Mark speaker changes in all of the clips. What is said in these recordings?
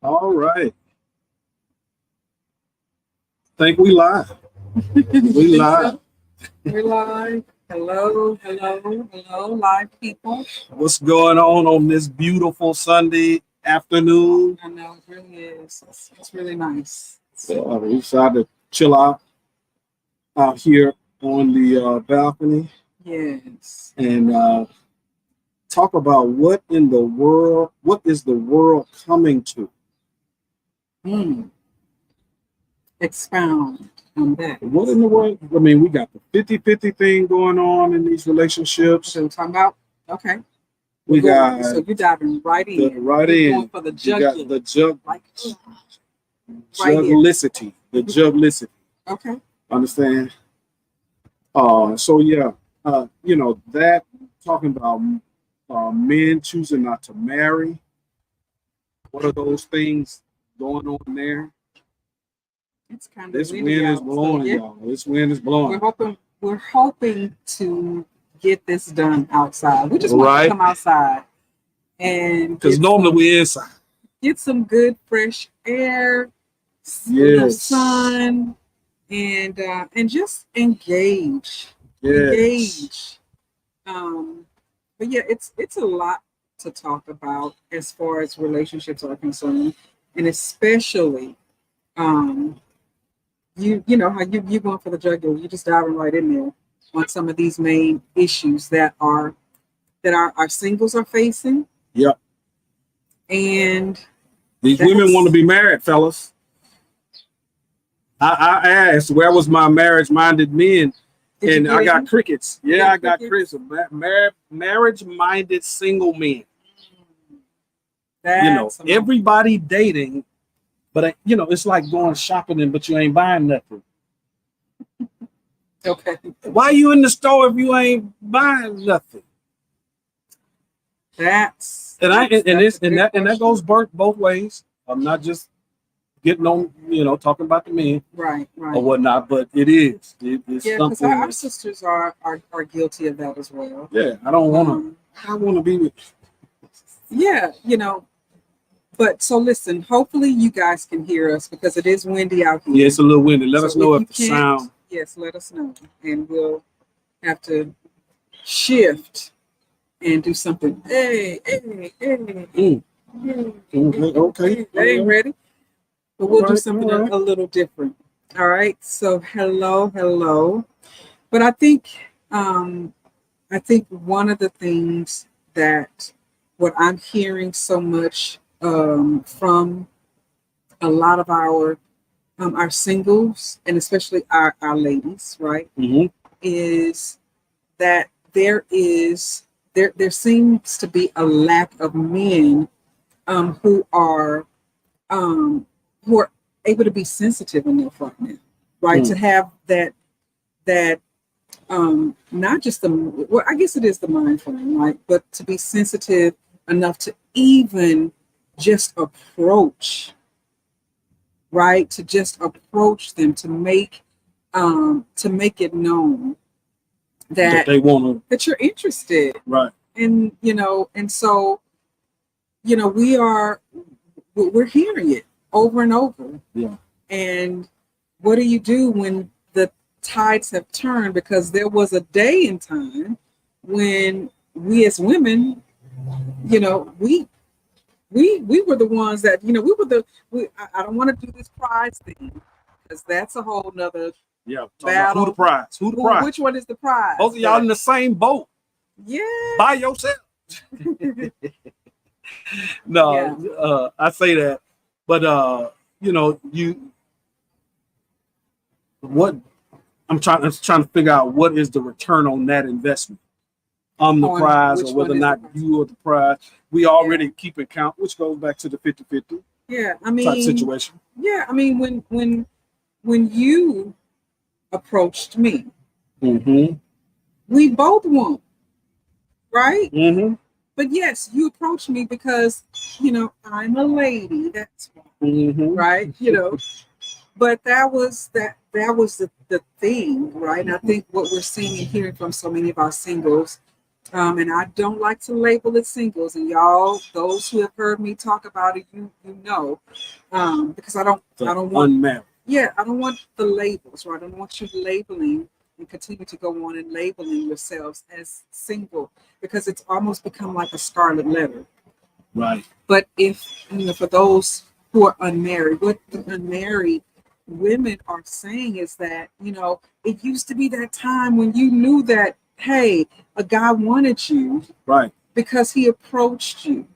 Speaker 1: All right. Think we live. We live.
Speaker 2: We're live. Hello, hello, hello, live people.
Speaker 1: What's going on this beautiful Sunday afternoon?
Speaker 2: I know it really is. It's really nice.
Speaker 1: We decided to chill out here on the balcony
Speaker 2: Yes.
Speaker 1: and talk about what is the world coming to?
Speaker 2: Mm. Expound on that.
Speaker 1: What in the world? I mean, we got the 50-50 thing going on in these relationships.
Speaker 2: So we're talking about, okay.
Speaker 1: We got
Speaker 2: so you're diving right in.
Speaker 1: Right
Speaker 2: you're
Speaker 1: in.
Speaker 2: Going for the
Speaker 1: you got the
Speaker 2: like,
Speaker 1: juglicity. The juglicity.
Speaker 2: Okay.
Speaker 1: Understand? So yeah, that talking about men choosing not to marry. What are those things going on there?
Speaker 2: It's kind of
Speaker 1: This wind is blowing, y'all. This wind is blowing.
Speaker 2: We're hoping to get this done outside. We just want to come outside and
Speaker 1: because normally we're inside.
Speaker 2: Get some good fresh air, sun, and just engage. Engage. But yeah, it's a lot to talk about as far as relationships are concerned, and especially you know how you're going for the jugular. You're just diving right in there on some of these main issues that our singles are facing.
Speaker 1: Yep.
Speaker 2: And
Speaker 1: these women want to be married, fellas. I asked where was my marriage-minded men, and I got crickets. Yeah, I got crickets. Marriage-minded single men. Everybody dating. But, it's like going shopping, but you ain't buying nothing.
Speaker 2: Okay.
Speaker 1: Why you in the store if you ain't buying nothing? That goes both ways. I'm not just getting on, talking about the men,
Speaker 2: right,
Speaker 1: or whatnot. But it is. It's
Speaker 2: because our sisters are guilty of that as well.
Speaker 1: Yeah, I don't want to. I want to be with.
Speaker 2: Yeah, But so listen, hopefully you guys can hear us because it is windy out here.
Speaker 1: Yeah, it's a little windy. Let us know if the sound.
Speaker 2: Yes, let us know. And we'll have to shift and do something. Hey.
Speaker 1: Okay.
Speaker 2: They ain't ready. But we'll do something a little different. All right. So hello. But I think one of the things that what I'm hearing so much from a lot of our singles and especially our ladies, right?
Speaker 1: Mm-hmm.
Speaker 2: Is that there seems to be a lack of men who are able to be sensitive enough right now, right? To have that not just I guess it is the mind frame, right? But to be sensitive enough to even just approach, right? To just approach them, to make it known that
Speaker 1: they want
Speaker 2: that you're interested,
Speaker 1: right?
Speaker 2: And and so we're hearing it over and over.
Speaker 1: Yeah.
Speaker 2: And what do you do when the tides have turned? Because there was a day in time when we as women, we were the ones that, I don't want to do this prize thing because that's a whole nother battle.
Speaker 1: Who the prize?
Speaker 2: Which one is the prize?
Speaker 1: Both of y'all in the same boat.
Speaker 2: Yeah.
Speaker 1: By yourself. No, I say that. But, what I'm trying to figure out what is the return on that investment. The prize or whether or not you are the prize. We already keep it count, which goes back to the 50-50 type situation.
Speaker 2: Yeah, I mean, when you approached me, we both won, right? But yes, you approached me because, I'm a lady, that's why, right? But that was the thing, right? And I think what we're seeing and hearing from so many of our singles And I don't like to label it singles. And y'all, those who have heard me talk about it, you know, because I don't want
Speaker 1: unmarried.
Speaker 2: Yeah, I don't want the labels, right? I don't want you labeling and continue to go on and labeling yourselves as single, because it's almost become like a scarlet letter.
Speaker 1: Right.
Speaker 2: But if, for those who are unmarried, what the unmarried women are saying is that, it used to be that time when you knew that, hey, a guy wanted you,
Speaker 1: right,
Speaker 2: because he approached you.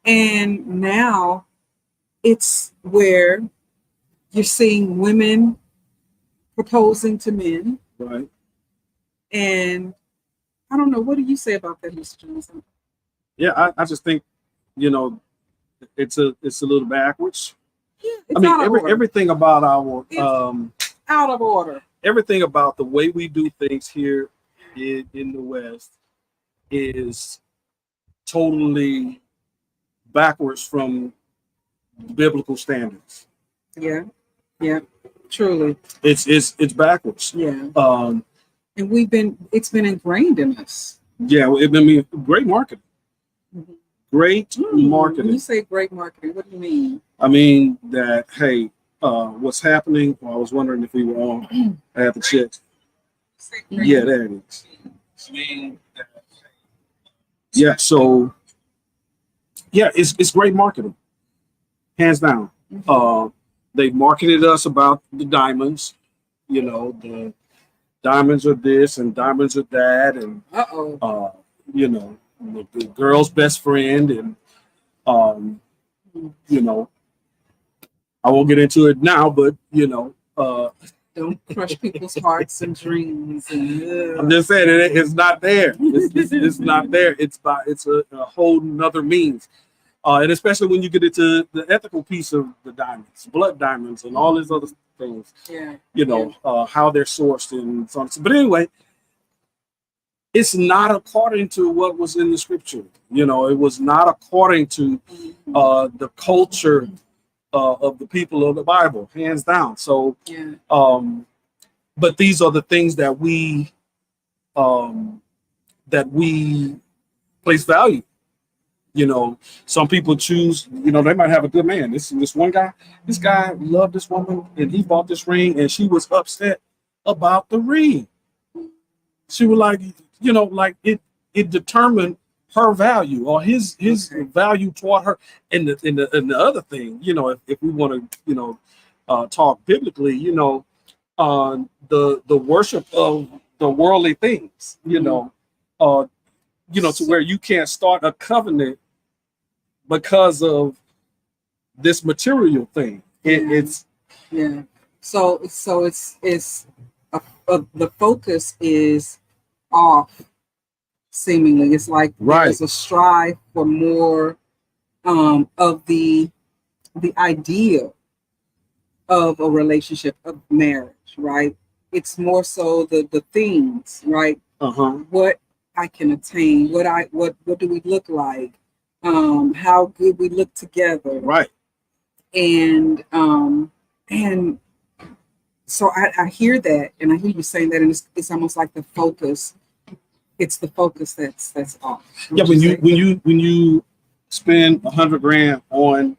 Speaker 2: And now it's where you're seeing women proposing to men.
Speaker 1: Right.
Speaker 2: And I don't know, what do you say about that, Mr. Johnson?
Speaker 1: Yeah, I just think, it's a little backwards.
Speaker 2: Yeah,
Speaker 1: I mean, everything about our
Speaker 2: out of order.
Speaker 1: Everything about the way we do things here in the West is totally backwards from biblical standards.
Speaker 2: Yeah, truly.
Speaker 1: It's backwards.
Speaker 2: Yeah. And it's been ingrained in us.
Speaker 1: Yeah, I mean, great marketing.
Speaker 2: Mm-hmm.
Speaker 1: Great marketing.
Speaker 2: When you say great marketing, what do you mean?
Speaker 1: I mean that, hey, what's happening? Well, I was wondering if we were on. I have to check. Yeah, there it is. Yeah, so yeah, it's great marketing, hands down.
Speaker 2: Mm-hmm.
Speaker 1: They marketed us about the diamonds, the diamonds are this and diamonds are that, and the girl's best friend, and I won't get into it now, but
Speaker 2: don't crush people's hearts and dreams.
Speaker 1: I'm just saying it's not there. It's not there. It's a whole nother means, and especially when you get into the ethical piece of the diamonds, blood diamonds, and all these other things.
Speaker 2: Yeah.
Speaker 1: How they're sourced and so on. But anyway, it's not according to what was in the scripture. It was not according to the culture of the people of the Bible, hands down. So, but these are the things that we place value. Some people choose. They might have a good man. This one guy. This guy loved this woman, and he bought this ring, and she was upset about the ring. She was like, it determined her value or his value toward her. And the other thing, if we want to, talk biblically, the worship of the worldly things, to where you can't start a covenant because of this material thing. It's
Speaker 2: So it's the focus is off. Seemingly, it's like there's a strive for more of the ideal of a relationship, of marriage, right? It's more so the things, right? What I can attain, what do we look like, how good we look together,
Speaker 1: right?
Speaker 2: And so I hear that, and I hear you saying that, and it's almost like the focus. It's the focus that's off.
Speaker 1: Yeah, when you spend $100,000 on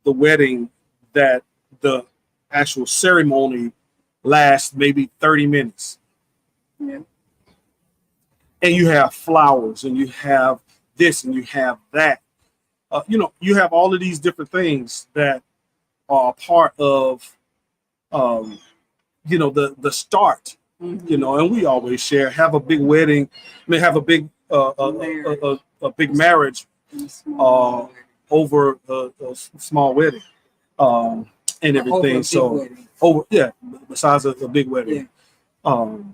Speaker 1: the wedding, that the actual ceremony lasts maybe 30 minutes.
Speaker 2: Yeah.
Speaker 1: And you have flowers, and you have this, and you have that. You have all of these different things that are part of, the start.
Speaker 2: Mm-hmm.
Speaker 1: And we always share, have a big wedding, have a big a big marriage over a small wedding, and everything. Besides a big wedding, so,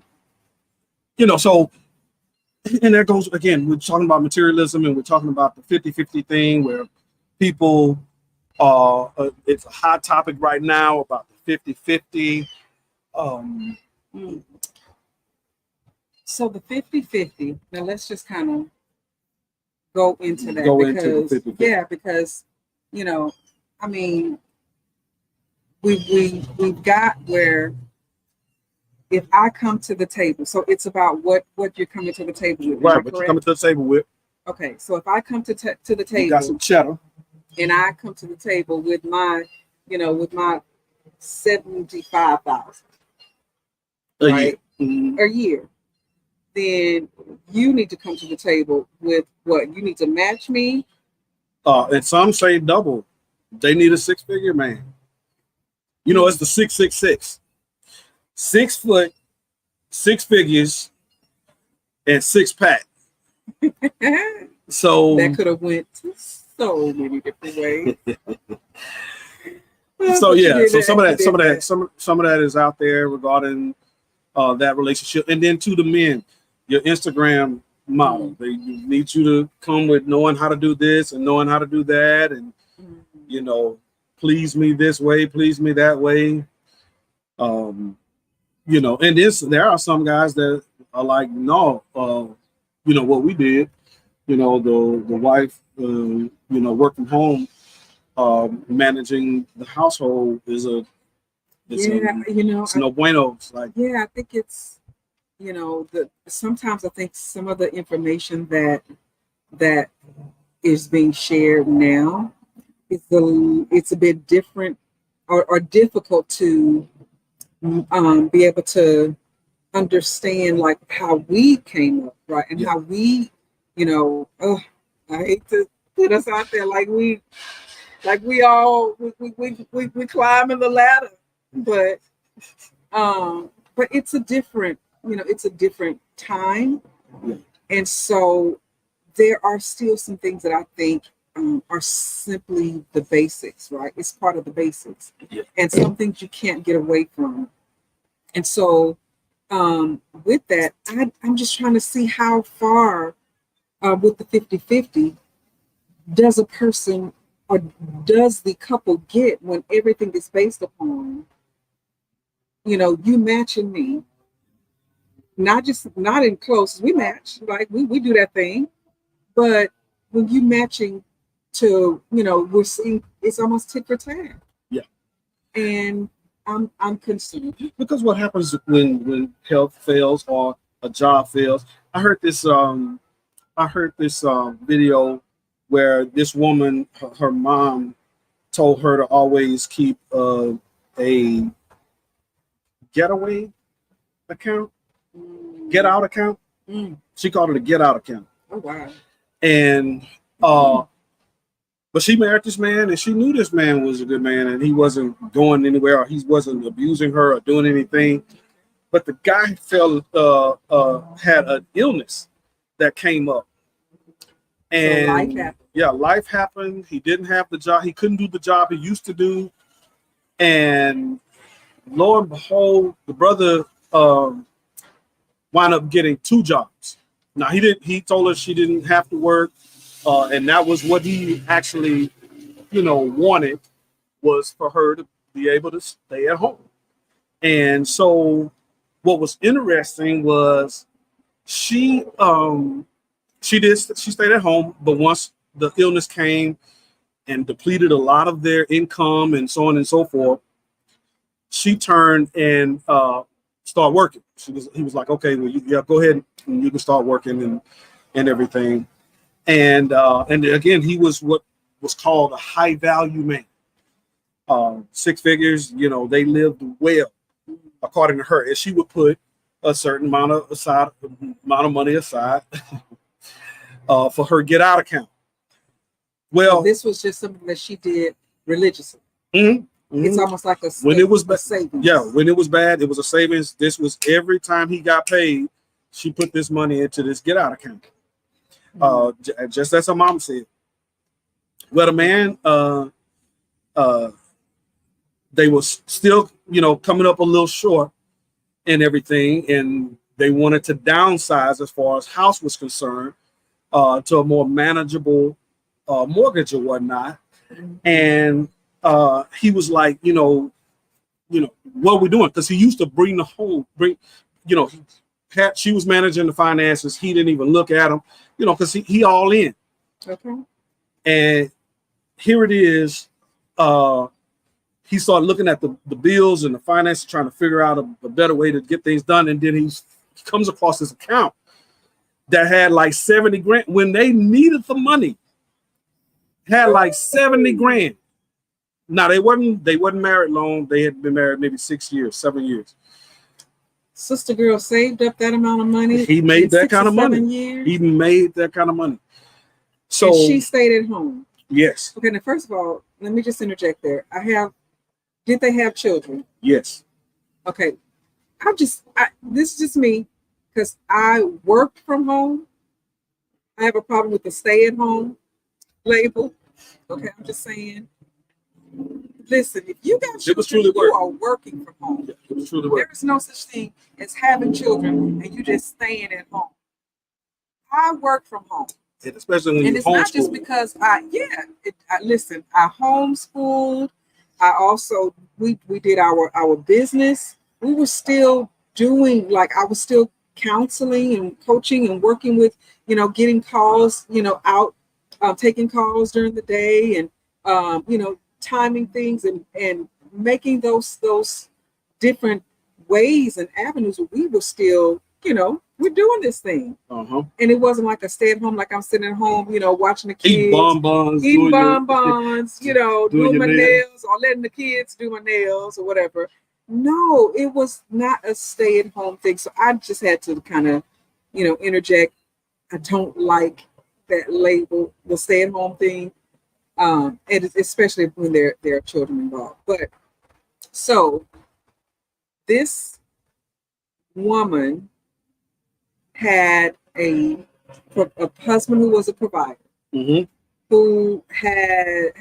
Speaker 1: and that goes again, we're talking about materialism, and we're talking about the 50-50 thing, where people it's a hot topic right now about the 50-50.
Speaker 2: So the 50-50, now let's just kind of go into that. Because I mean, we've got where if I come to the table, so it's about what you're coming to the table with.
Speaker 1: Right, what you're coming to the table with.
Speaker 2: Okay, so if I come to the table,
Speaker 1: you got some cheddar,
Speaker 2: and I come to the table with my, with my 75,000, right, a year, then you need to come to the table with what? You need to match me.
Speaker 1: And some say double. They need a 6-figure man. It's the 666. 6 foot, 6 figures, and 6-pack. So
Speaker 2: that could have went so many different ways.
Speaker 1: So yeah, so some of that is out there regarding that relationship. And then to the men, your Instagram model, they need you to come with knowing how to do this and knowing how to do that, and please me this way, please me that way. And there are some guys that are like, no, what we did, the wife, work from home, managing the household is it's no bueno. It's like,
Speaker 2: I think it's, sometimes I think some of the information that is being shared now it's a bit different or difficult to be able to understand, like how we came up, right, and how we, I hate to put us out there like we climbing the ladder, but it's a different, it's a different time, and so there are still some things that I think are simply the basics, right? It's part of the basics, and some things you can't get away from. And so with that, I'm just trying to see how far with the 50-50 does a person or does the couple get when everything is based upon, you matching me, not in close, we match, like we do that thing, but when you matching to, we're seeing it's almost tit for tat.
Speaker 1: Yeah.
Speaker 2: And I'm concerned.
Speaker 1: Because what happens when health fails or a job fails? I heard this video where this woman, her mom told her to always keep a getaway account, get out account. She called it a get out account.
Speaker 2: Oh wow.
Speaker 1: And but she married this man, and she knew this man was a good man, and he wasn't going anywhere, or he wasn't abusing her or doing anything. But the guy had an illness that came up, and
Speaker 2: so life happened.
Speaker 1: Yeah, life happened. He didn't have the job. He couldn't do the job he used to do, and lo and behold, the brother wound up getting 2 jobs. Now he told her she didn't have to work. And that was what he actually, wanted, was for her to be able to stay at home. And so what was interesting was she stayed at home, but once the illness came and depleted a lot of their income and so on and so forth, she turned and started working. He was like, okay, well, go ahead and you can start working and everything. And again, he was what was called a high value man. 6 figures, they lived well, according to her. And she would put a certain amount of money aside for her get out account. Well,
Speaker 2: so this was just something that she did religiously. It's almost like
Speaker 1: when it was
Speaker 2: savings.
Speaker 1: Yeah, when it was bad, it was a savings. This was every time he got paid, she put this money into this get out account. Just as her mom said. Well, the man, they were still, coming up a little short and everything, and they wanted to downsize as far as house was concerned to a more manageable mortgage or whatnot. And he was like, what are we doing? Because he used to bring the home, she was managing the finances. He didn't even look at them, because he all in. Okay. And here it is. he started looking at the bills and the finances, trying to figure out a better way to get things done. And then he comes across this account that had like 70 grand when they needed the money. Had like 70 grand. Now they wasn't married long. They had been married maybe 6 years, 7 years.
Speaker 2: Sister girl saved up that amount of money.
Speaker 1: He made that kind of money.
Speaker 2: Years.
Speaker 1: He made that kind of money. So
Speaker 2: and she stayed at home.
Speaker 1: Yes.
Speaker 2: Okay, now first of all, let me just interject there. Did they have children?
Speaker 1: Yes.
Speaker 2: Okay. This is just me, because I worked from home. I have a problem with the stay at home label. Okay, I'm just saying. Listen, if you got children, you are working from home.
Speaker 1: Yeah, it was truly working.
Speaker 2: There is no such thing as having children and you just staying at home. I work from home.
Speaker 1: And especially when
Speaker 2: and
Speaker 1: you
Speaker 2: it's not just because listen, I homeschooled. I also we did our business. We were still doing, like, I was still counseling and coaching and working with, getting calls, out, taking calls during the day, and timing things and making those different ways and avenues where we were still, we're doing this thing.
Speaker 1: Uh-huh.
Speaker 2: And it wasn't like a stay at home, like I'm sitting at home, watching the kids.
Speaker 1: Eating bonbons.
Speaker 2: Doing my nails, or letting the kids do my nails or whatever. No, it was not a stay at home thing. So I just had to kind of, interject. I don't like that label, the stay at home thing. And especially when there are children involved. But so this woman had a husband who was a provider,
Speaker 1: mm-hmm.
Speaker 2: who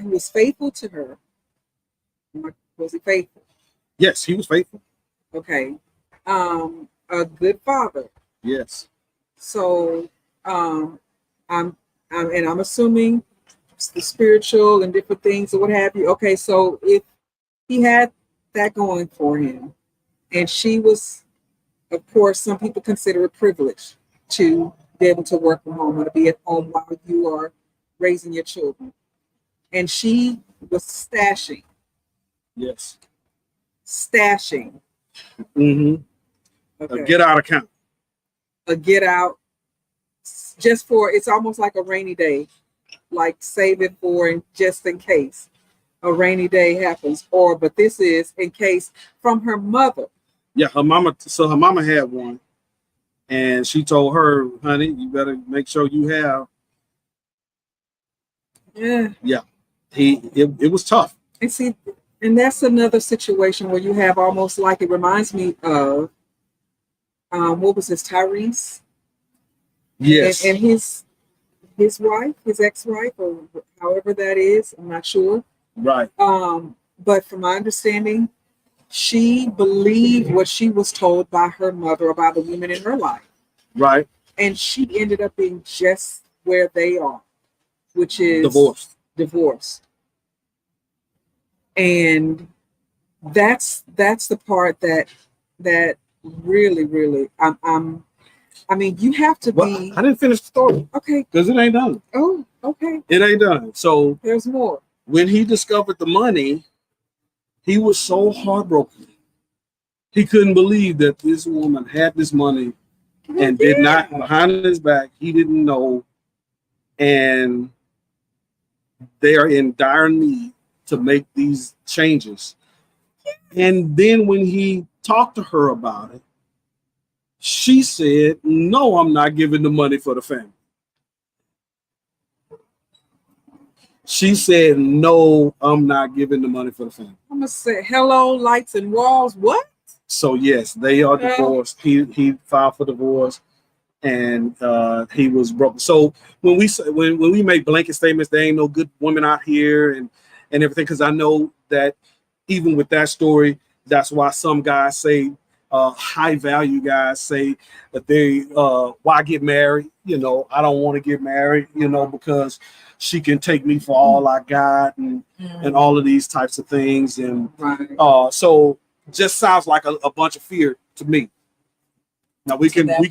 Speaker 2: was faithful to her. Was he faithful?
Speaker 1: Yes, he was faithful.
Speaker 2: Okay. A good father.
Speaker 1: Yes.
Speaker 2: So I'm assuming the spiritual and different things or what have you. Okay, so if he had that going for him, and she was, of course, some people consider it privilege to be able to work from home or to be at home while you are raising your children. And she was stashing.
Speaker 1: Yes.
Speaker 2: Stashing.
Speaker 1: Mm-hmm.
Speaker 2: Okay.
Speaker 1: A get out account.
Speaker 2: A get out, just for, it's almost like a rainy day, like save it for, and just in case a rainy day happens. But this is in case, from her mother.
Speaker 1: Yeah, her mama. So her mama had one, and she told her, "Honey, you better make sure you have."
Speaker 2: Yeah.
Speaker 1: Yeah. It was tough.
Speaker 2: And see, and that's another situation where you have almost like, it reminds me of what was this, Tyrese?
Speaker 1: Yes.
Speaker 2: And his wife, his ex-wife, or however that is, I'm not sure.
Speaker 1: Right.
Speaker 2: But from my understanding, she believed what she was told by her mother or by the women in her life.
Speaker 1: Right.
Speaker 2: And she ended up being just where they are, which is divorced. And that's the part that really, really, I mean, you have to be.
Speaker 1: I didn't finish the story.
Speaker 2: Okay.
Speaker 1: Because it ain't done.
Speaker 2: Oh, okay.
Speaker 1: It ain't done. So
Speaker 2: there's more.
Speaker 1: When he discovered the money, he was so heartbroken. He couldn't believe that this woman had this money and did not, behind his back, he didn't know. And they are in dire need to make these changes. And then when he talked to her about it, she said, "No, I'm not giving the money for the family." She said, "No, I'm not giving the money for the family."
Speaker 2: I'm gonna say, hello, lights and walls. What?
Speaker 1: So yes, they are divorced. He filed for divorce, and he was broke. So when we make blanket statements, there ain't no good women out here and everything, because I know that even with that story, that's why some guys say, high value guys say that they why get married? I don't want to get married, because she can take me for all I got and all of these types of things. And so just sounds like a bunch of fear to me. Now we can we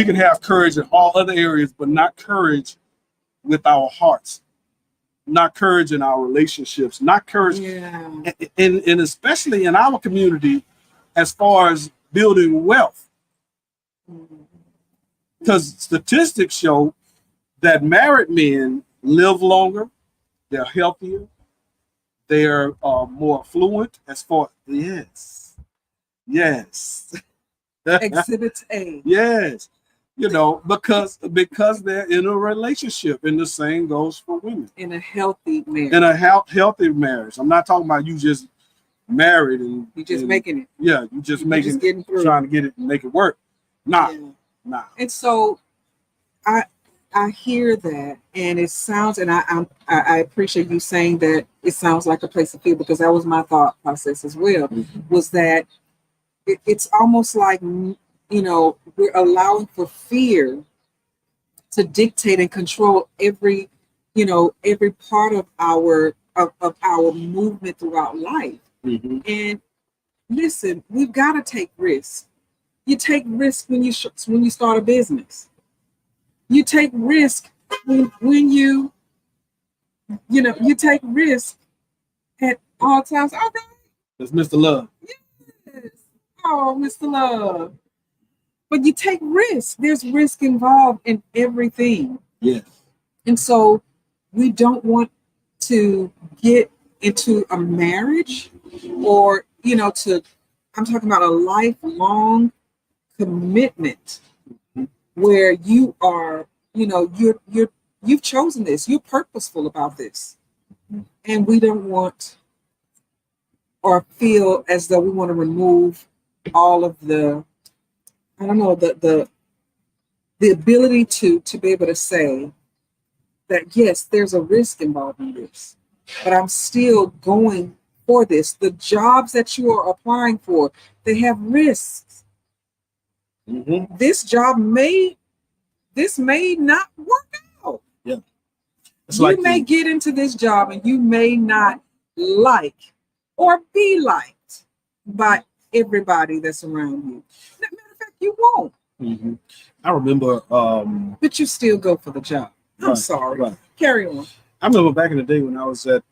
Speaker 1: can have courage in all other areas, but not courage with our hearts. not courage in our relationships, not courage, and especially in our community, as far as building wealth. Because statistics show that married men live longer, they're healthier, they're more affluent as far yes.
Speaker 2: Exhibit A.
Speaker 1: Yes. You know, because they're in a relationship, and the same goes for women.
Speaker 2: In a healthy marriage.
Speaker 1: In a healthy marriage. I'm not talking about you just married and
Speaker 2: you just making it.
Speaker 1: Yeah, you just making it, getting through. Trying to get it and make it work. Nah.
Speaker 2: And so I hear that, and it sounds, and I appreciate you saying that it sounds like a place to feel, because that was my thought process as well. Was that it's almost like, you know, we're allowing for fear to dictate and control every part of our movement throughout life. And listen, we've got to take risks. You take risks when you start a business. You take risk when you take risk at all times. All right.
Speaker 1: That's Mr. Love.
Speaker 2: Yes. Oh, Mr. Love. But you take risk. There's risk involved in everything.
Speaker 1: Yes.
Speaker 2: And so we don't want to get into a marriage or, I'm talking about a lifelong commitment where you are, you've chosen this. You're purposeful about this. And we don't want or feel as though we want to remove all of the the ability to be able to say that, yes, there's a risk involved in this, but I'm still going for this. The jobs that you are applying for, they have risks. This job may not work out.
Speaker 1: Yeah.
Speaker 2: You may get into this job and you may not like or be liked by everybody that's around you. Matter of fact, you won't.
Speaker 1: I remember,
Speaker 2: but you still go for the job. I'm sorry. Right. Carry on.
Speaker 1: I remember back in the day when I was in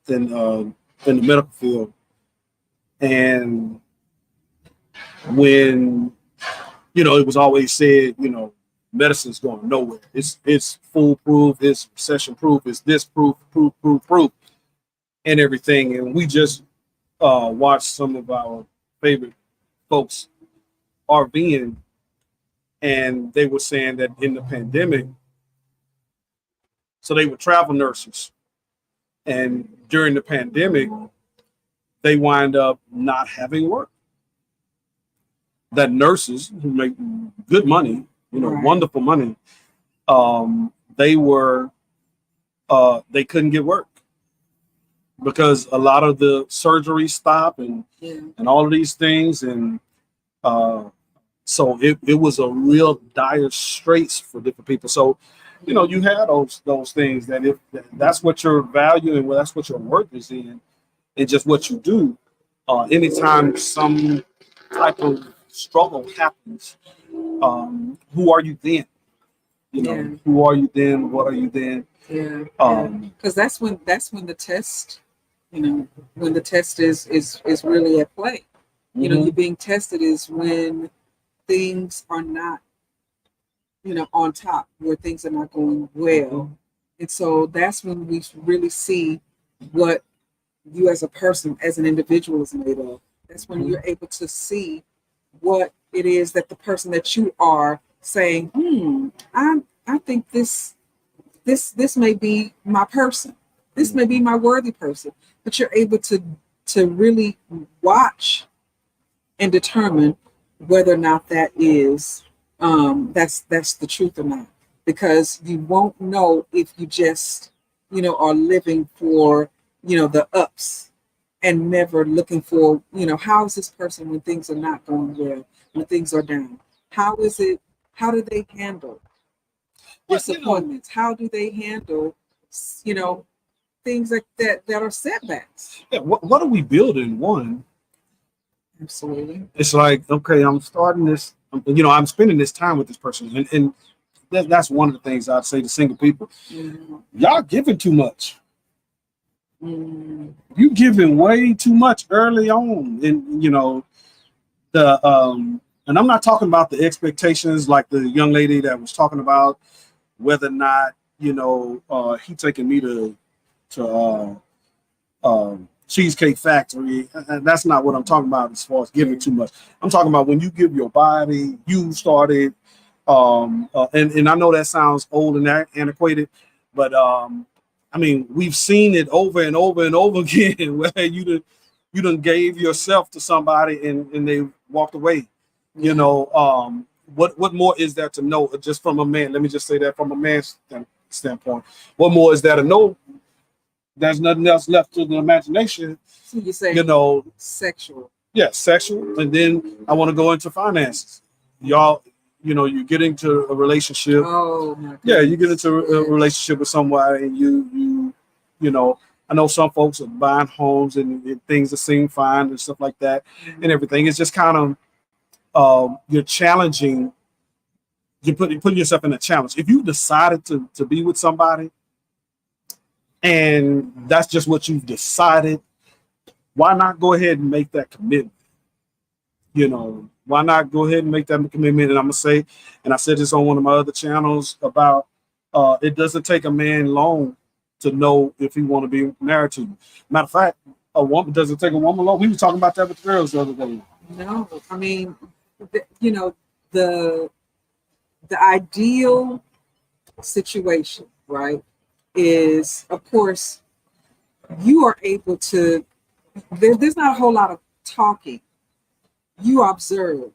Speaker 1: the medical field, and when it was always said, medicine's going nowhere. It's foolproof. It's recession proof. It's this proof, and everything. And we just watched some of our favorite folks RVing, and they were saying that in the pandemic, so they were travel nurses, and during the pandemic, they wind up not having work. That nurses who make good money, wonderful money, they couldn't get work because a lot of the surgeries stop and all of these things, and so it was a real dire straits for different people. So, you had those things that if that's what your value and that's what your work is in, and just what you do, anytime some type of struggle happens, who are you then? Who are you then? What are you then?
Speaker 2: Because that's when the test, when the test is really at play. You're being tested is when things are not, on top, where things are not going well. And so that's when we really see what you as a person, as an individual, is made of. That's when you're able to see what it is that the person that you are saying, I think this may be my person. This may be my worthy person. But you're able to really watch and determine whether or not that is that's the truth or not. Because you won't know if you just, are living for, the ups and never looking for, how is this person when things are not going well, when things are down? How is it? How do they handle disappointments? How do they handle, things like that are setbacks?
Speaker 1: Yeah. What are we building? One.
Speaker 2: Absolutely.
Speaker 1: It's like, okay, I'm starting this. I'm spending this time with this person, and that's one of the things I'd say to single people. Y'all giving too much. You giving way too much early on, and you know the and I'm not talking about the expectations like the young lady that was talking about whether or not he taking me to Cheesecake Factory. And that's not what I'm talking about as far as giving too much. I'm talking about when you give your body, you started and I know that sounds old and antiquated, but I mean, we've seen it over and over and over again where you done gave yourself to somebody and they walked away. What more is there to know just from a man? Let me just say that from a man's standpoint. What more is there to know? There's nothing else left to the imagination.
Speaker 2: So you say, sexual.
Speaker 1: Yeah, sexual. And then I want to go into finances. Y'all, you get into a relationship.
Speaker 2: Oh my goodness.
Speaker 1: Yeah, you get into a relationship with somebody and I know some folks are buying homes and things that seem fine and stuff like that and everything. It's just kind of you're challenging, you're putting yourself in a challenge. If you decided to be with somebody and that's just what you've decided, why not go ahead and make that commitment? Why not go ahead and make that commitment? And I'm gonna say, and I said this on one of my other channels about it doesn't take a man long to know if he want to be married to you. Matter of fact, a woman doesn't take a woman long. We were talking about that with the girls the other day.
Speaker 2: No, I mean, the ideal situation, right, is of course you are able to. There's not a whole lot of talking. You observe,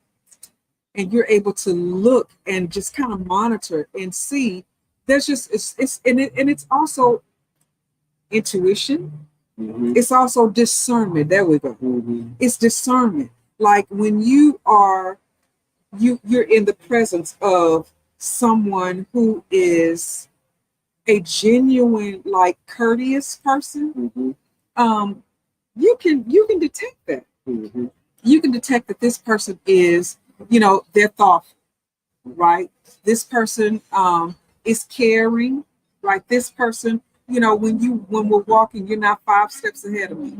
Speaker 2: and you're able to look and just kind of monitor and see. There's just it's also intuition. It's also discernment. There we go. It's discernment. Like when you're in the presence of someone who is a genuine, like courteous person, you can detect that. You can detect that this person is, they're thoughtful, right? This person is caring, right? This person, when we're walking, you're not 5 steps ahead of me,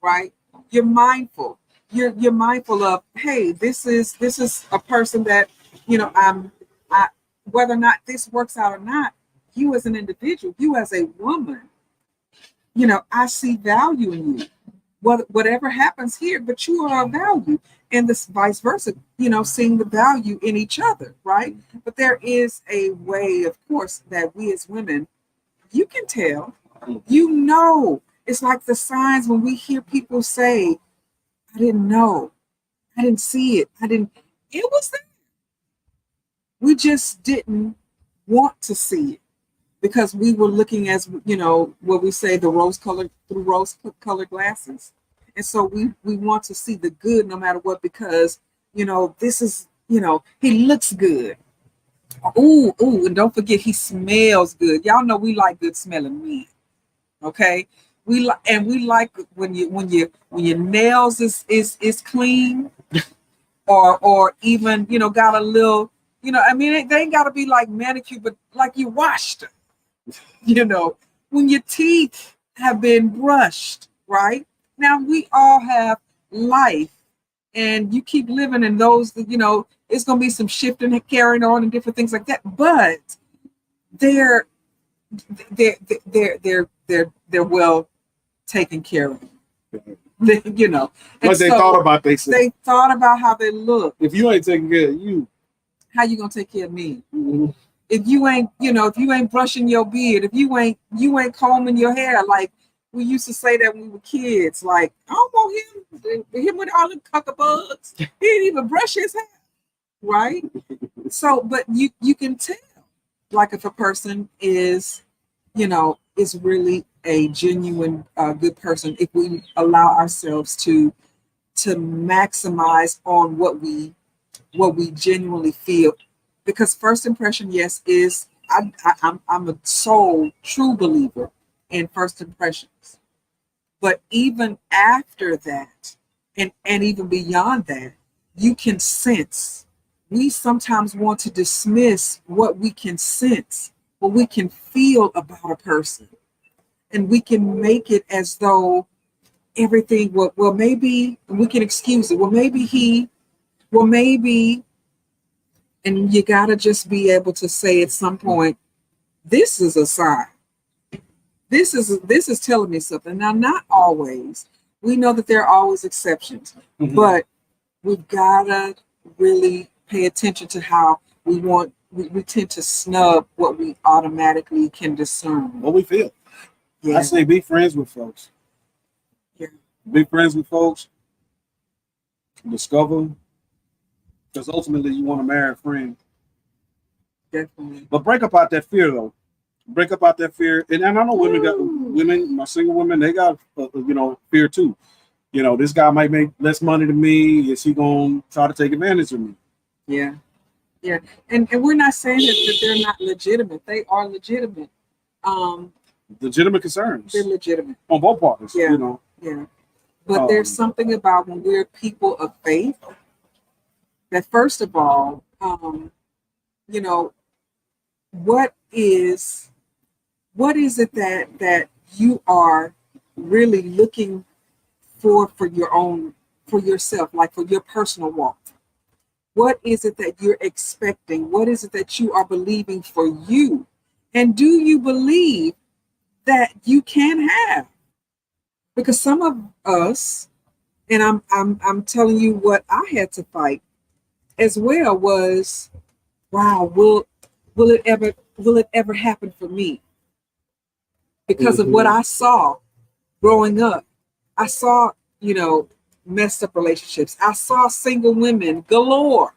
Speaker 2: right? You're mindful. You're mindful of, hey, this is a person that, I whether or not this works out or not, you as an individual, you as a woman, I see value in you. Whatever happens here, but you are of value, and this vice versa, seeing the value in each other, right? But there is a way, of course, that we as women, you can tell, it's like the signs when we hear people say, I didn't know, I didn't see it, it was there. We just didn't want to see it because we were looking as, what we say, through rose-colored glasses. And so we want to see the good no matter what, because, this is, he looks good. Ooh, and don't forget, he smells good. Y'all know we like good smelling men. Okay? We like when your nails is clean, or even, got a little, they ain't gotta be like manicure, but like you washed them. When your teeth have been brushed, right? Now we all have life, and you keep living in those, it's gonna be some shifting and carrying on and different things like that. But they're well taken care of.
Speaker 1: What they thought about
Speaker 2: they thought about how they look.
Speaker 1: If you ain't taking care of you,
Speaker 2: how you gonna take care of me? If you ain't brushing your beard, if you ain't combing your hair, like we used to say that when we were kids, like, I don't want him with all the cuckabugs. He didn't even brush his hair, right? So, but you can tell, like, if a person is really a genuine good person, if we allow ourselves to maximize on what we genuinely feel. Because first impression, yes, is I'm a true believer in first impressions. But even after that, and even beyond that, you can sense we sometimes want to dismiss what we can sense, what we can feel about a person. And we can make it as though everything, well, maybe we can excuse it. Well, maybe, and you got to just be able to say at some point, this is a sign. This is telling me something. Now, not always. We know that there are always exceptions, but we've got to really pay attention to how we tend to snub what we automatically can discern.
Speaker 1: What we feel. Yeah. I say be friends with folks.
Speaker 2: Yeah.
Speaker 1: Be friends with folks. Discover. Because ultimately you want to marry a friend.
Speaker 2: Definitely.
Speaker 1: But break up out that fear, though. Break up out that fear. And I know women, my single women, they got, fear too. This guy might make less money than me. Is he going to try to take advantage of me?
Speaker 2: Yeah. Yeah. And we're not saying that they're not legitimate. They are legitimate.
Speaker 1: Legitimate concerns.
Speaker 2: They're legitimate.
Speaker 1: On both parties,
Speaker 2: Yeah. Yeah. But there's something about when we're people of faith that, first of all, what is it that you are really looking for yourself, like for your personal walk? What is it that you're expecting? What is it that you are believing for you? And do you believe that you can have? Because some of us, and I'm telling you what I had to fight as well, was, wow, will it ever happen for me? Because of what I saw growing up. I saw, messed up relationships. I saw single women galore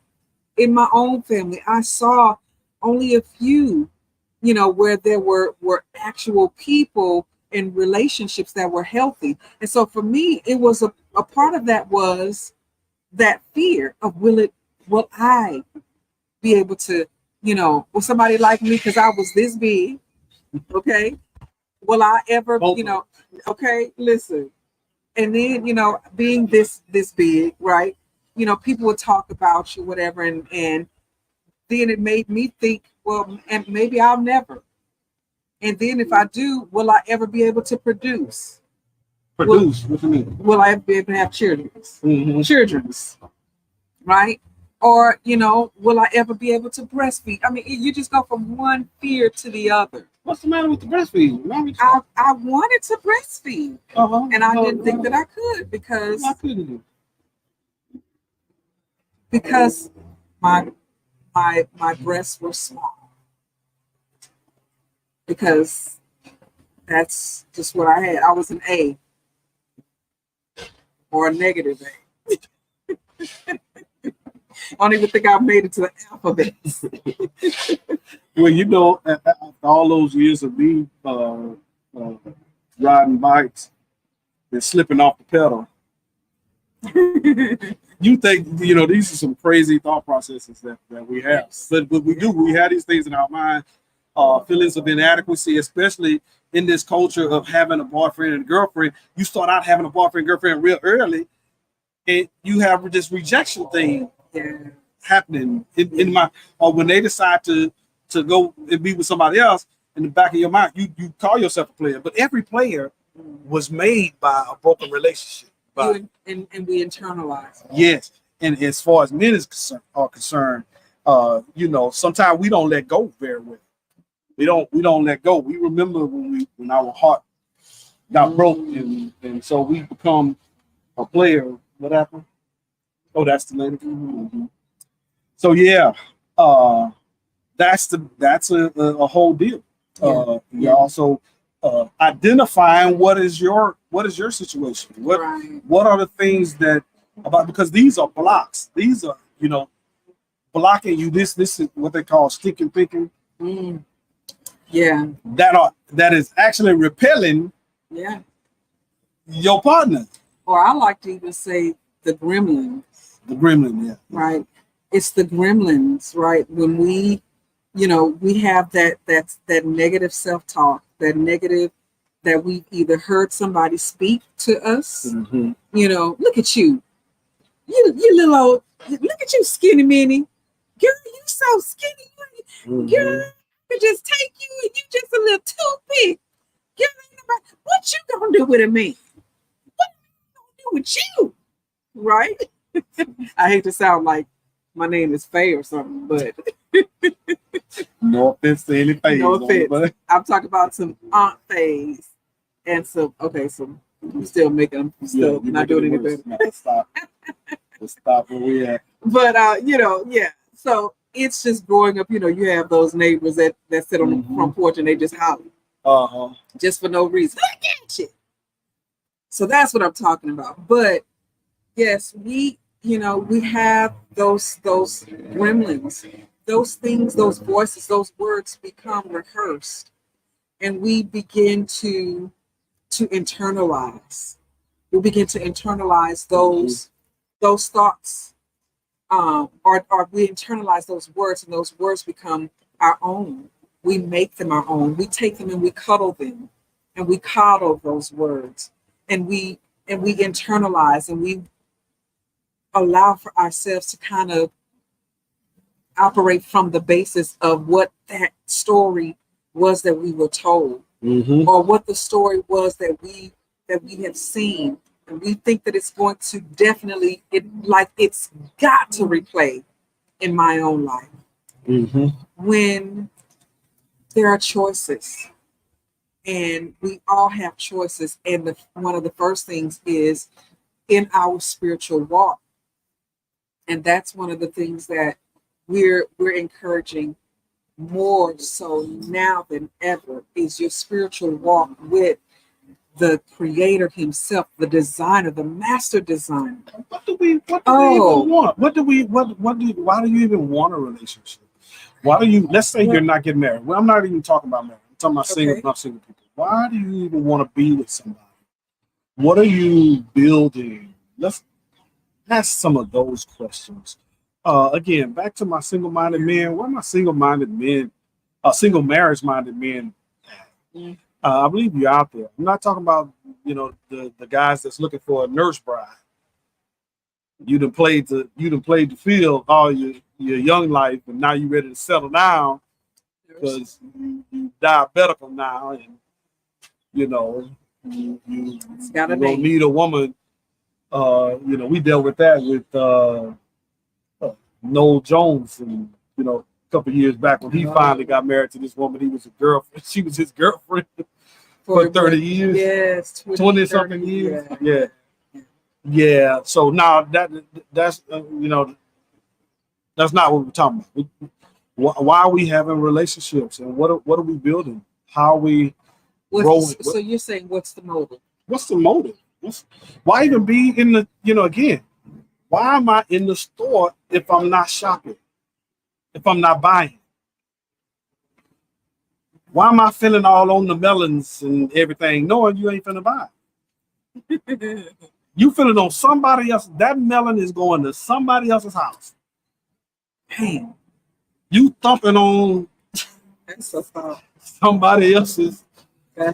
Speaker 2: in my own family. I saw only a few, where there were actual people in relationships that were healthy. And so for me, it was a part of that was that fear of will I be able to, will somebody like me because I was this big, okay? Will I ever, okay, listen. And then, being this big, right? People would talk about you, whatever, and then it made me think, well, and maybe I'll never. And then if I do, will I ever be able to produce?
Speaker 1: What do you mean?
Speaker 2: Will I ever be able to have children's, right? Or, will I ever be able to breastfeed? I mean, you just go from one fear to the other.
Speaker 1: What's the matter with the breastfeeding?
Speaker 2: I wanted to breastfeed, and I didn't think that I could because
Speaker 1: Why couldn't you?
Speaker 2: Because my breasts were small. Because that's just what I had. I was an A or a negative A. I don't even think I made it to the alphabet.
Speaker 1: Well, after all those years of me riding bikes and slipping off the pedal, you think, these are some crazy thought processes that we have. But we do. We have these things in our mind, feelings of inadequacy, especially in this culture of having a boyfriend and a girlfriend. You start out having a boyfriend and girlfriend real early, and you have this rejection thing happening in my, or when they decide to go and be with somebody else, in the back of your mind, you call yourself a player, but every player was made by a broken relationship.
Speaker 2: And we internalize.
Speaker 1: Yes, and as far as men are concerned, sometimes we don't let go very well. We don't let go. We remember when our heart got broke, and so we become a player. What happened? Oh, that's the lady. Mm-hmm. So yeah, that's a whole deal. You're also identifying what is your situation. What are the things that about, because these are blocks. These are blocking you. This is what they call stinking thinking.
Speaker 2: Yeah.
Speaker 1: That is actually repelling.
Speaker 2: Yeah.
Speaker 1: Your partner.
Speaker 2: Or I like to even say the gremlins.
Speaker 1: The gremlin, yeah.
Speaker 2: Right. It's the gremlins, right? When we have that negative self-talk, that negative that we've either heard somebody speak to us. Mm-hmm. Look at you. You little old, look at you, skinny mini. girl, you so skinny. Girl, I could just take you and you just a little toothpick. Girl, what you gonna do with a man? What you gonna do with you? Right? I hate to sound like my name is Faye or something, but
Speaker 1: no offense to any Faye.
Speaker 2: No offense. But I'm talking about some Aunt Faye's and some. Okay, so I'm still making them still not doing any better.
Speaker 1: No, let's stop where we at.
Speaker 2: But yeah. So it's just growing up. You have those neighbors that sit on the front porch and they just holler, just for no reason. Look at you. So that's what I'm talking about. But yes, we have those gremlins, those things, those voices, those words become rehearsed, and we begin to internalize. We begin to internalize those thoughts. Or we internalize those words, and those words become our own. We make them our own. We take them and we cuddle them, and we coddle those words, and we internalize, and we allow for ourselves to kind of operate from the basis of what that story was that we were told, or what the story was that we have seen. And we think that it's going to definitely, it's got to replay in my own life. When there are choices, and we all have choices, and one of the first things is in our spiritual walk, and that's one of the things that we're encouraging more so now than ever, is your spiritual walk with the creator himself, the designer, the master designer.
Speaker 1: What do we even want? Why do you even want a relationship? Why do you, let's say you're not getting married. Well, I'm not even talking about marriage. I'm talking about single, not single people. Why do you even want to be with somebody? What are you building? Let's ask some of those questions. Again, back to my single-minded men. Where are my single-minded men, single marriage-minded men at? I believe you're out there. I'm not talking about, the guys that's looking for a nurse bride. You done played the field all your young life, and now you're ready to settle down because you diabetical now, and you don't need a woman. We dealt with that with Noel Jones, and a couple of years back when he finally got married to this woman. He was a girlfriend. She was his girlfriend for 30 years.
Speaker 2: Yes,
Speaker 1: 20 something years. Yeah. So now that's that's not what we're talking about. Why are we having relationships, and what are we building? How are we growing?
Speaker 2: So you're saying, what's the motive?
Speaker 1: What's the motive? Why even be in the, again, why am I in the store if I'm not shopping? If I'm not buying? Why am I feeling all on the melons and everything, knowing you ain't finna buy? You feeling on somebody else. That melon is going to somebody else's house. Damn. You thumping on somebody else's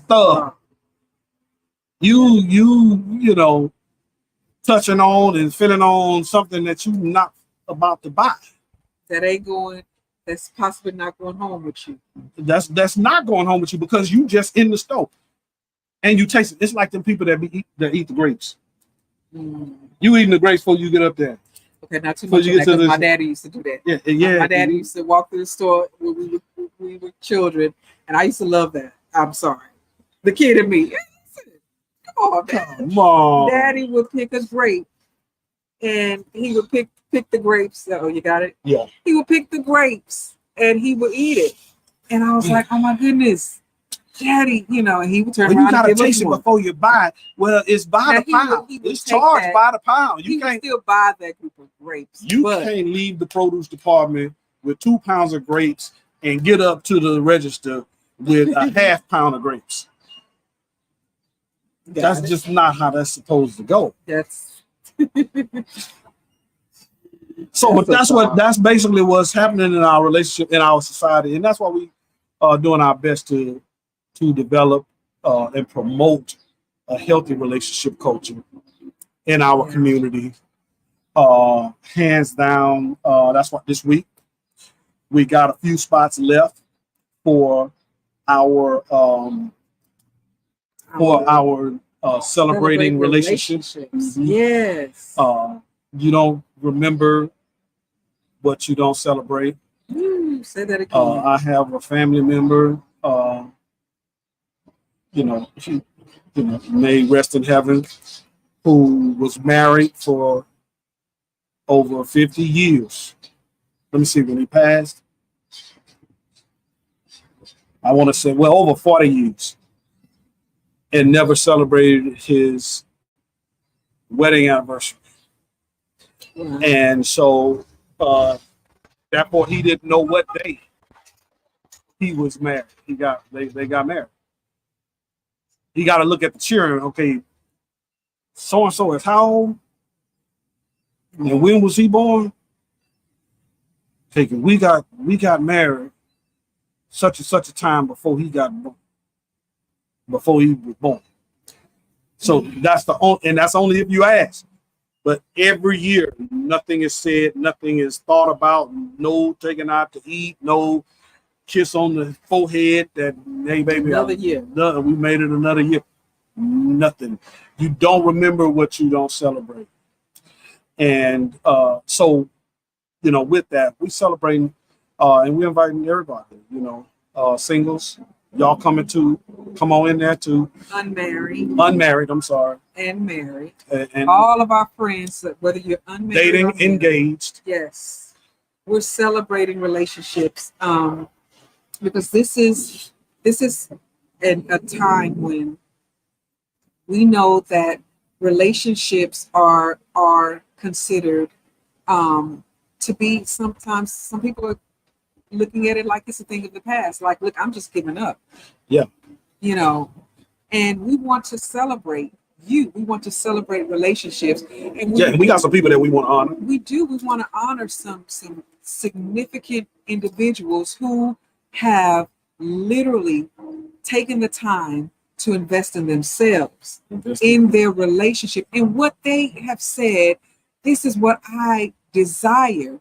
Speaker 1: stuff. You touching on and feeling on something that you're not about to buy.
Speaker 2: That's possibly not going home with you.
Speaker 1: That's not going home with you because you just in the store and you taste it. It's like them people that eat the grapes. You eating the grapes before you get up there.
Speaker 2: Okay, not too much of that, because my daddy used to do that.
Speaker 1: Yeah.
Speaker 2: My daddy used to walk through the store when we were children, and I used to love that. I'm sorry. The kid in me. Come on. Daddy would pick a grape, and he would pick the grapes. Oh, you got it?
Speaker 1: Yeah.
Speaker 2: He would pick the grapes, and he would eat it. And I was like, oh, my goodness. Daddy, and he would turn around.
Speaker 1: You gotta taste it before you buy it. Well, it's by the pound. It's charged by the pound. You can't
Speaker 2: still buy that group of grapes.
Speaker 1: You can't leave the produce department with 2 pounds of grapes and get up to the register with a half pound of grapes. That's just not how that's supposed to go.
Speaker 2: That's
Speaker 1: that's basically what's happening in our relationship, in our society, and that's why we are doing our best to develop and promote a healthy relationship culture in our community. Hands down, that's what this week We got a few spots left for our celebrating relationships.
Speaker 2: Mm-hmm. Yes.
Speaker 1: You don't remember what you don't celebrate.
Speaker 2: Say that again.
Speaker 1: I have a family member, she, may rest in heaven, who was married for over 50 years. Let me see, when he passed, I want to say, over 40 years, and never celebrated his wedding anniversary. Yeah. And so, therefore, he didn't know what day he was married. They got married. He got to look at the children. Okay, so and so is how old, and when was he born? Okay, we got married such and such a time before he was born. So that's that's only if you ask. But every year, nothing is said, nothing is thought about, no taking out to eat, no kiss on the forehead that, hey, baby,
Speaker 2: another year.
Speaker 1: We made it another year. Nothing. You don't remember what you don't celebrate. And so, with that, we celebrating and we're inviting everybody, singles. Y'all come on in there too. Unmarried, I'm sorry.
Speaker 2: And married. And all of our friends, whether you're unmarried
Speaker 1: dating,
Speaker 2: or married,
Speaker 1: engaged.
Speaker 2: Yes. We're celebrating relationships. Because this is a time when we know that relationships are considered to be, sometimes some people are looking at it like it's a thing of the past. Like, look, I'm just giving up.
Speaker 1: Yeah.
Speaker 2: And we want to celebrate you. We want to celebrate relationships. And
Speaker 1: we got some people that we want to honor.
Speaker 2: We do. We want to honor some significant individuals who have literally taken the time to invest in themselves, in their relationship, and what they have said, this is what I desire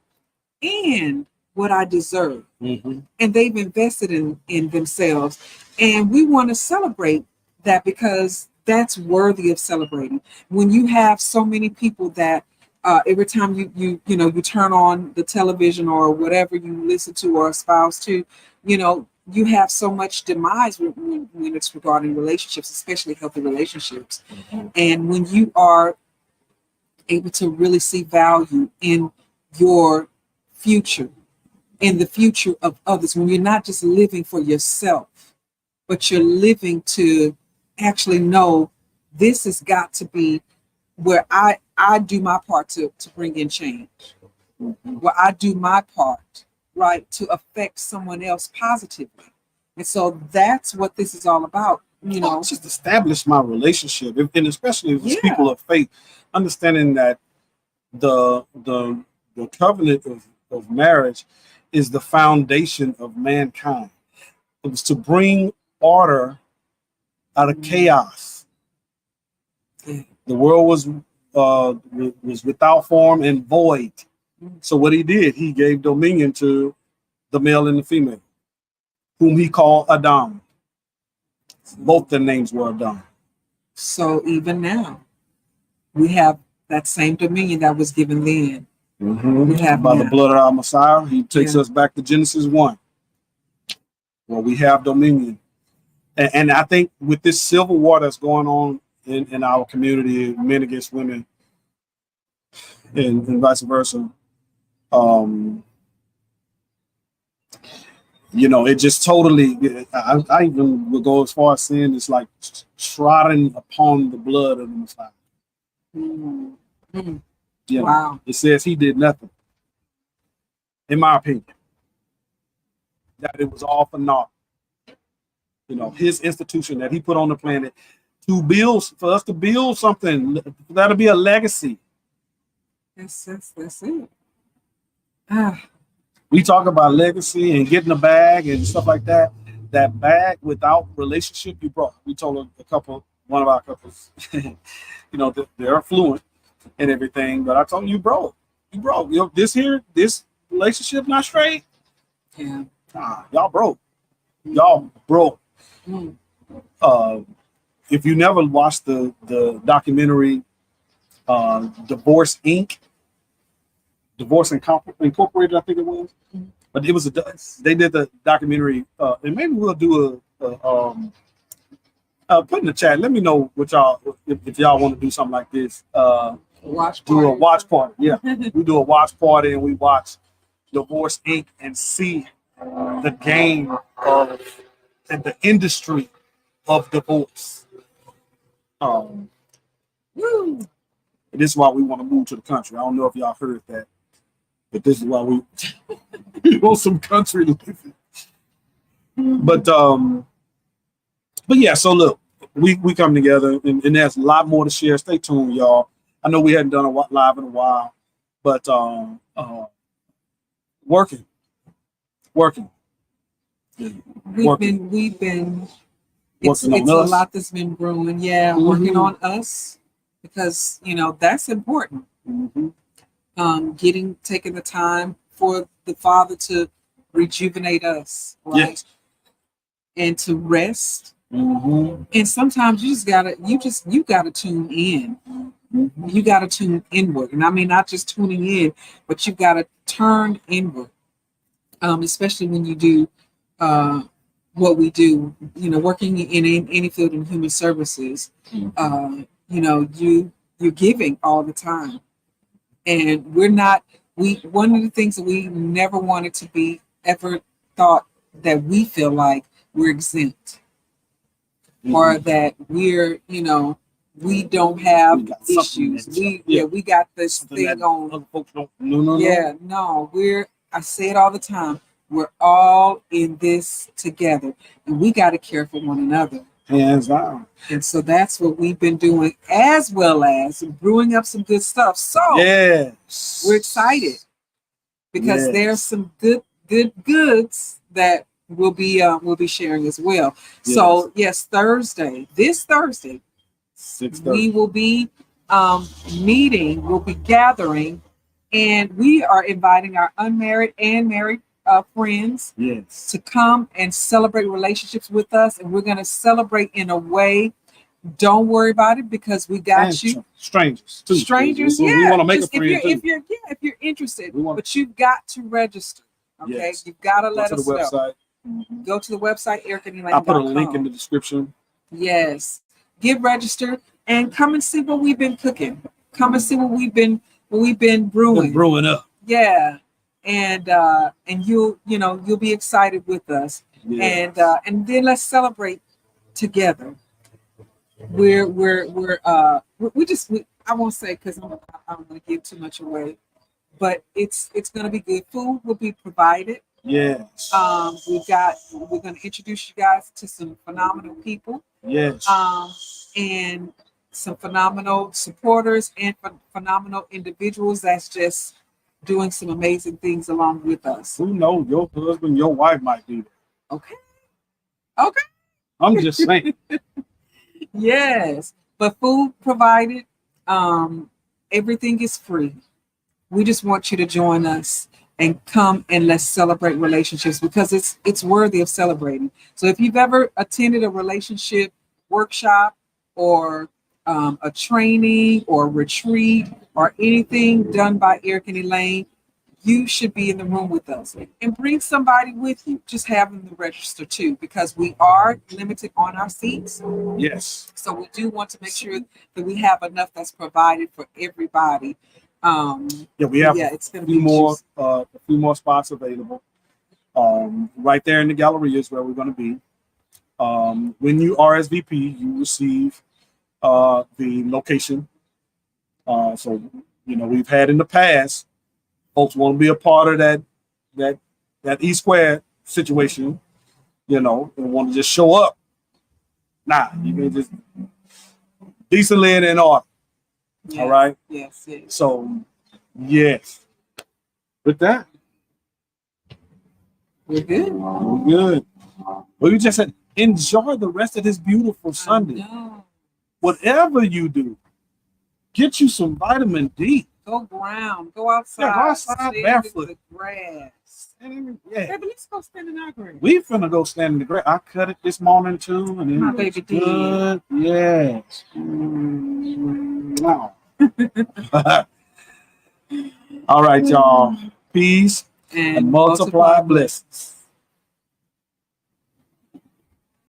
Speaker 2: and what I deserve. Mm-hmm. And they've invested in themselves. And we want to celebrate that because that's worthy of celebrating. When you have so many people that every time you turn on the television or whatever you listen to or espouse to, you have so much demise when it's regarding relationships, especially healthy relationships. Mm-hmm. And when you are able to really see value in your future, in the future of others, when you're not just living for yourself, but you're living to actually know this has got to be where I do my part to bring in change, where I do my part, right, to affect someone else positively. And so that's what this is all about.
Speaker 1: Just establish my relationship, and especially with people of faith, understanding that the covenant of marriage is the foundation of mankind. It was to bring order out of chaos. The world was without form and void. So what he did, he gave dominion to the male and the female, whom he called Adam. Both their names were Adam.
Speaker 2: So even now, we have that same dominion that was given then.
Speaker 1: Mm-hmm. We have by the blood of our Messiah. He takes us back to Genesis 1. Well, we have dominion. And I think with this civil war that's going on in our community, men against women, and vice versa, it just totally, I even would go as far as saying it's like trodden upon the blood of the Messiah.
Speaker 2: Mm-hmm.
Speaker 1: Wow. It says he did nothing, in my opinion, that it was all for naught. His institution that he put on the planet for us to build something that'll be a legacy.
Speaker 2: That's it.
Speaker 1: We talk about legacy and getting a bag and stuff like that. That bag without relationship you brought. We told one of our couples, they're affluent and everything, but I told them you broke. This relationship not straight.
Speaker 2: Yeah.
Speaker 1: Y'all broke. Y'all broke. If you never watched the documentary Divorce Inc., Divorce Incorporated, I think it was. But it was they did the documentary, and maybe we'll do put in the chat. Let me know what y'all if y'all want to do something like this. Do a watch party. Yeah, we do a watch party and we watch Divorce Inc. and see the game of and the industry of divorce. This is why we want to move to the country. I don't know if y'all heard that, but this is why we want some country living. But yeah. So look, we come together, and there's a lot more to share. Stay tuned, y'all. I know we hadn't done a live in a while, but working.
Speaker 2: We've been. It's a lot that's been brewing. Yeah, working on us because that's important. Taking the time for the Father to rejuvenate us, right? Yes. And to rest. And sometimes you gotta tune in. You gotta tune inward, and I mean not just tuning in, but you gotta turn inward. Especially when you do what we do, working in any field in human services. You're giving all the time, and one of the things that we never wanted to be ever thought that we feel like we're exempt. Or that we're, we don't have issues. We got this thing on. Other folks don't. No. I say it all the time. We're all in this together, and we got to care for one another. Hands down. And so that's what we've been doing, as well as brewing up some good stuff. So we're excited because there's some goods that we'll be sharing as well. Yes. So this Thursday, 6:30. We will be meeting. We'll be gathering, and we are inviting our unmarried and married friends to come and celebrate relationships with us, and we're going to celebrate in a way. Don't worry about it because we got you. Strangers too. Strangers, we want to make a friend too. If you're interested, but you've got to register. Okay, you've got to let us know. Go to the website, Eric and Elaine. I'll put a link in the description. Yes, get registered and come and see what we've been cooking. Come and see what we've been brewing. Brewing up. Yeah. And you'll be excited with us, and then let's celebrate together. I won't say because I don't want to give too much away, but it's going to be good. Food will be provided. Yes. We're going to introduce you guys to some phenomenal people. Yes. And some phenomenal supporters and phenomenal individuals that's just doing some amazing things along with us. Who knows? Your husband, your wife might be there. Okay. I'm just saying. Yes, but food provided. Everything is free. We just want you to join us and come and let's celebrate relationships because it's worthy of celebrating. So if you've ever attended a relationship workshop or a training or retreat or anything done by Eric and Elaine, you should be in the room with us and bring somebody with you. Just have them to register too, because we are limited on our seats. Yes. So we do want to make sure that we have enough that's provided for everybody. We have it's a few more spots available. Right there in the gallery is where we're going to be. When you RSVP, you receive the location. So we've had in the past folks want to be a part of that E Squared situation, and want to just show up. Nah, you can just decently and in order. Yes, all right. Yes. So yes. With that, we're good. Well, you just said enjoy the rest of this beautiful Sunday. Whatever you do, get you some vitamin D. Go ground. Go outside.
Speaker 1: Yeah, go outside barefoot.
Speaker 2: The grass.
Speaker 1: Yeah.
Speaker 2: Baby, let's go stand in our grass.
Speaker 1: We finna go stand in the grass. I cut it this morning too, and
Speaker 2: my
Speaker 1: it
Speaker 2: baby
Speaker 1: good. Yes. Wow. All right, y'all. Peace and multiply blessings.